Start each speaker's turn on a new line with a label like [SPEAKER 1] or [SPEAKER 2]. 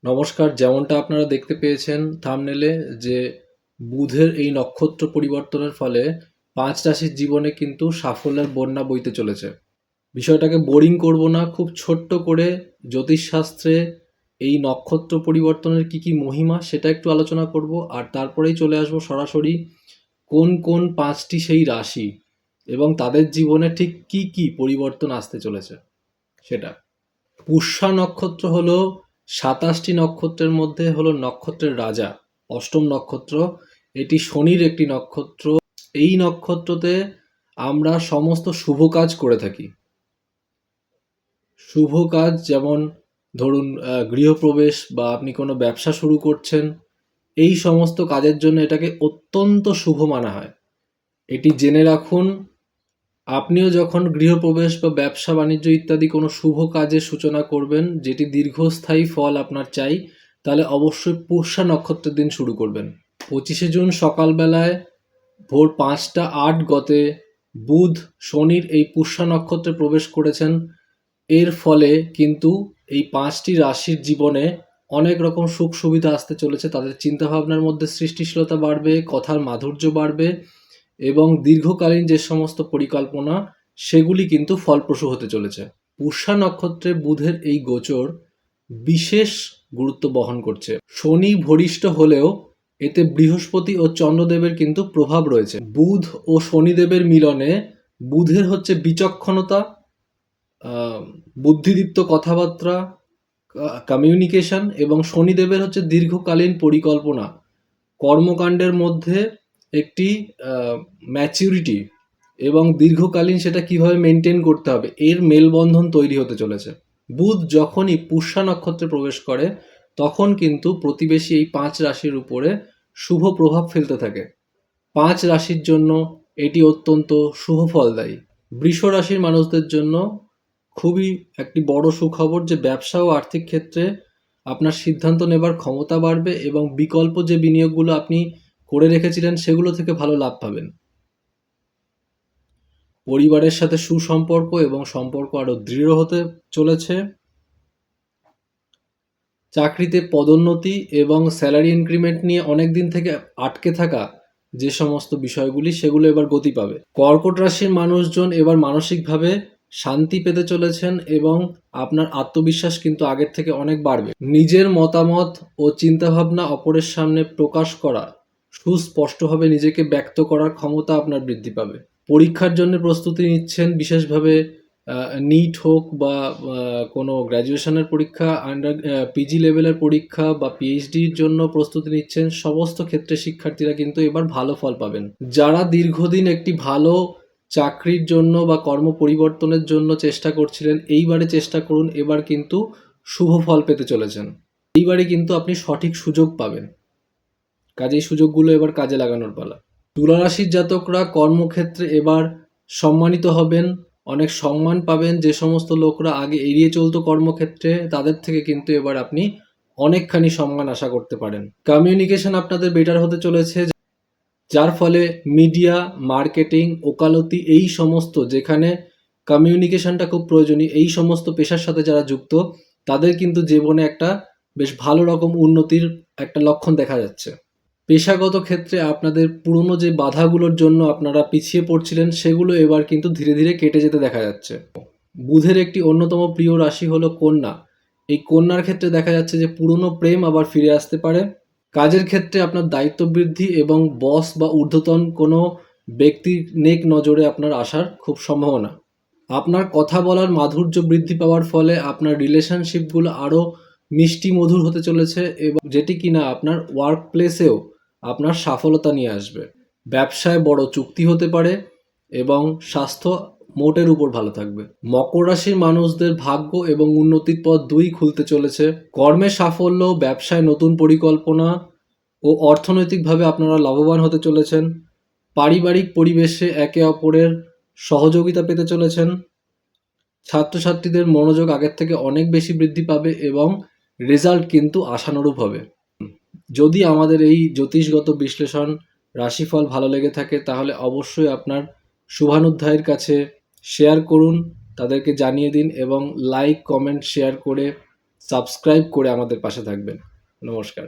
[SPEAKER 1] নমস্কার। যেমনটা আপনারা দেখতে পেয়েছেন থাম্বনেলে যে বুধের এই নক্ষত্র পরিবর্তনের ফলে ৫ রাশির জীবনে কিন্তু সাফল্যের বন্যা বইতে চলেছে। বিষয়টাকে বোরিং করব না, খুব ছোট্ট করে জ্যোতিষশাস্ত্রে এই নক্ষত্র পরিবর্তনের কি মহিমা সেটা একটু আলোচনা করব, আর তারপরেই চলে আসবো সরাসরি কোন কোন ৫টি সেই রাশি এবং তাদের জীবনে ঠিক কি পরিবর্তন আসতে চলেছে সেটা। পুষ্যা নক্ষত্র হলো ২৭টি নক্ষত্রের মধ্যে হলো নক্ষত্রের রাজা, অষ্টম নক্ষত্র। এটি শনির একটি নক্ষত্র। এই নক্ষত্রতে আমরা সমস্ত শুভ কাজ করে থাকি। শুভ কাজ যেমন ধরুন গৃহপ্রবেশ বা আপনি কোনো ব্যবসা শুরু করছেন, এই সমস্ত কাজের জন্য এটাকে অত্যন্ত শুভ মানা হয়। এটি জেনে রাখুন, আপনিও যখন গৃহপ্রবেশ বা ব্যবসা বাণিজ্য ইত্যাদি কোনো শুভ কাজের সূচনা করবেন, যেটি দীর্ঘস্থায়ী ফল আপনার চাই, তাহলে অবশ্যই পুষ্যা নক্ষত্রের দিন শুরু করবেন। ২৫শে জুন সকালবেলায় ভোর ৫টা ৮ গতে বুধ শনির এই পুষ্যা নক্ষত্রে প্রবেশ করেছেন। এর ফলে কিন্তু এই ৫টি রাশির জীবনে অনেক রকম সুখ সুবিধা আসতে চলেছে। তাদের চিন্তাভাবনার মধ্যে সৃষ্টিশীলতা বাড়বে, কথার মাধুর্য বাড়বে এবং দীর্ঘকালীন যে সমস্ত পরিকল্পনা সেগুলি কিন্তু ফলপ্রসূ হতে চলেছে। পুষ্যা নক্ষত্রে বুধের এই গোচর বিশেষ গুরুত্ব বহন করছে। শনি ভরিষ্ঠ হলেও এতে বৃহস্পতি ও চন্দ্রদেবের কিন্তু প্রভাব রয়েছে। বুধ ও শনিদেবের মিলনে বুধের হচ্ছে বিচক্ষণতা, বুদ্ধিদীপ্ত কথাবার্তা, কমিউনিকেশন, এবং শনিদেবের হচ্ছে দীর্ঘকালীন পরিকল্পনা, কর্মকাণ্ডের মধ্যে একটি ম্যাচিউরিটি এবং দীর্ঘকালীন সেটা কিভাবে মেনটেন করতে হবে এর মেলবন্ধন তৈরি হতে চলেছে। বুধ যখনই পুষ্যা নক্ষত্রে প্রবেশ করে তখন কিন্তু প্রতিবেশী এই ৫ রাশির উপরে শুভ প্রভাব ফেলতে থাকে। ৫ রাশির জন্য এটি অত্যন্ত শুভ ফলদায়ী। বৃষ রাশির মানুষদের জন্য খুবই একটি বড় সুখবর যে ব্যবসা ও আর্থিক ক্ষেত্রে আপনার সিদ্ধান্ত নেবার ক্ষমতা বাড়বে এবং বিকল্প যে বিনিয়োগগুলো আপনি করে রেখেছিলেন সেগুলো থেকে ভালো লাভ পাবেন। পরিবারের সাথে সুসম্পর্ক এবং সম্পর্ক আরও দৃঢ় হতে চলেছে। চাকরিতে পদোন্নতি এবং স্যালারি ইনক্রিমেন্ট নিয়ে অনেক দিন থেকে আটকে থাকা যে সমস্ত বিষয়গুলি সেগুলো এবার গতি পাবে। কর্কট রাশির মানুষজন এবার মানসিকভাবে শান্তি পেতে চলেছেন এবং আপনার আত্মবিশ্বাস কিন্তু আগের থেকে অনেক বাড়বে। নিজের মতামত ও চিন্তাভাবনা অপরের সামনে প্রকাশ করা, সুস্পষ্টভাবে নিজেকে ব্যক্ত করার ক্ষমতা আপনার বৃদ্ধি পাবে। পরীক্ষার জন্য প্রস্তুতি নিচ্ছেন, বিশেষভাবে নিট হোক বা কোনো গ্র্যাজুয়েশনের পরীক্ষা, পিজি লেভেলের পরীক্ষা বা পিএইচডির জন্য প্রস্তুতি নিচ্ছেন, সমস্ত ক্ষেত্রে শিক্ষার্থীরা কিন্তু এবার ভালো ফল পাবেন। যারা দীর্ঘদিন একটি ভালো চাকরির জন্য বা কর্ম পরিবর্তনের জন্য চেষ্টা করছিলেন, এইবারে চেষ্টা করুন, এবার কিন্তু শুভ ফল পেতে চলেছেন। এইবারে কিন্তু আপনি সঠিক সুযোগ পাবেন, কাজেই সুযোগগুলো এবার কাজে লাগানোর পালা। তুলা রাশির জাতকরা কর্মক্ষেত্রে এবার সম্মানিত হবেন, অনেক সম্মান পাবেন। যে সমস্ত লোকরা আগে এড়িয়ে চলতো কর্মক্ষেত্রে, তাদের থেকে কিন্তু এবার আপনি অনেকখানি সম্মান আশা করতে পারেন। কমিউনিকেশন আপনাদের বেটার হতে চলেছে, যার ফলে মিডিয়া, মার্কেটিং, ওকালতি, এই সমস্ত যেখানে কমিউনিকেশনটা খুব প্রয়োজনীয়, এই সমস্ত পেশার সাথে যারা যুক্ত তাদের কিন্তু জীবনে একটা বেশ ভালো রকম উন্নতির একটা লক্ষণ দেখা যাচ্ছে। পেশাগত ক্ষেত্রে আপনাদের পুরনো যে বাধাগুলোর জন্য আপনারা পিছিয়ে পড়ছিলেন সেগুলো এবার কিন্তু ধীরে ধীরে কেটে যেতে দেখা যাচ্ছে। বুধের একটি অন্যতম প্রিয় রাশি হলো কন্যা। এই কন্যার ক্ষেত্রে দেখা যাচ্ছে যে পুরনো প্রেম আবার ফিরে আসতে পারে। কাজের ক্ষেত্রে আপনার দায়িত্ব বৃদ্ধি এবং বস বা ঊর্ধ্বতন কোনো ব্যক্তির নেক নজরে আপনার আসার খুব সম্ভাবনা। আপনার কথা বলার মাধুর্য বৃদ্ধি পাওয়ার ফলে আপনার রিলেশনশিপগুলো আরও মিষ্টি মধুর হতে চলেছে এবং যেটি কিনা আপনার ওয়ার্ক প্লেসেও আপনার সফলতা নিয়ে আসবে। ব্যবসায় বড় চুক্তি হতে পারে এবং স্বাস্থ্য মোটের উপর ভালো থাকবে। মকর রাশির মানুষদের ভাগ্য এবং উন্নতির পথ দুই খুলতে চলেছে। কর্মে সাফল্য, ব্যবসায় নতুন পরিকল্পনা ও অর্থনৈতিকভাবে আপনারা লাভবান হতে চলেছেন। পারিবারিক পরিবেশে একে অপরের সহযোগিতা পেতে চলেছেন। ছাত্রছাত্রীদের মনোযোগ আগের থেকে অনেক বেশি বৃদ্ধি পাবে এবং রেজাল্ট কিন্তু আশানুরূপ হবে। যদি আমাদের এই জ্যোতিষগত বিশ্লেষণ রাশিফল ভালো লেগে থাকে তাহলে অবশ্যই আপনার শুভানুধ্যায়ীর কাছে শেয়ার করুন, তাদেরকে জানিয়ে দিন এবং লাইক, কমেন্ট, শেয়ার করে সাবস্ক্রাইব করে আমাদের পাশে থাকবেন। নমস্কার।